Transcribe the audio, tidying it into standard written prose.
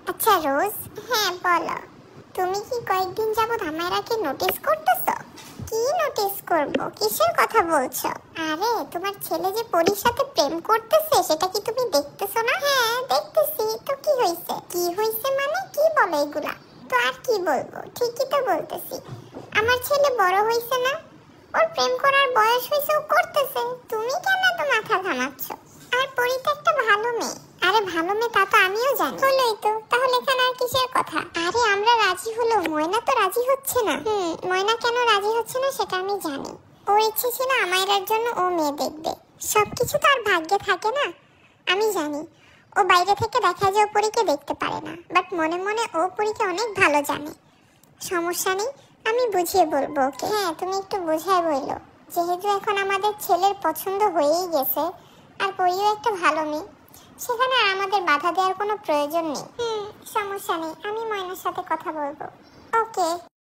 আচ্ছা রোজ, হ্যাঁ বলো। তুমি কি কয়েকদিন যাবত আমায়রাকে নোটিস করতেছো? কি নোটিস করব? কিসের কথা বলছো? আরে তোমার ছেলে যে পরীর সাথে প্রেম করতেছে সেটা কি তুমি দেখতেছো না? হ্যাঁ দেখতেছি, তো কি হইছে? কি হইছে মানে কি বলো এগুলা? তো আর কি বলবো, ঠিকই তো বলতেছি। আমার ছেলে বড় হইছে না, ওর প্রেম করার বয়স হইছে, ও করতেছে। তুমি কেন এত মাথা ঘামাচ্ছ? আর পরী তো একটা ভালো মেয়ে। আরে ভালো মেয়ে তা তো আমিও জানি। হলোই তো, তাহলে এখানে আর কিসের কথা? আরে আমরা রাজি হলো, ময়না তো রাজি হচ্ছে না। ময়না কেন রাজি হচ্ছে না সেটা আমি জানি। ওর ইচ্ছে ছিল আমায়রার জন্য ও মেয়ে দেখবে। সবকিছু তো আর ভাগ্যে থাকে না। আমি জানি ও বাইরে থেকে দেখায় যে ও পরীকে দেখতে পারে না, বাট মনে মনে ও পরীকে অনেক ভালো জানে। সমস্যা নেই, আমি বুঝিয়ে বলবো ওকে। হ্যাঁ তুমি একটু বুঝায় বললো, যেহেতু এখন আমাদের ছেলের পছন্দ হয়েই গেছে আর পরীও একটা ভালো মেয়ে, সেখানে আর আমাদের বাধা দেওয়ার কোনো প্রয়োজন নেই। সমস্যা নেই, আমি ময়নার সাথে কথা বলবো। ওকে।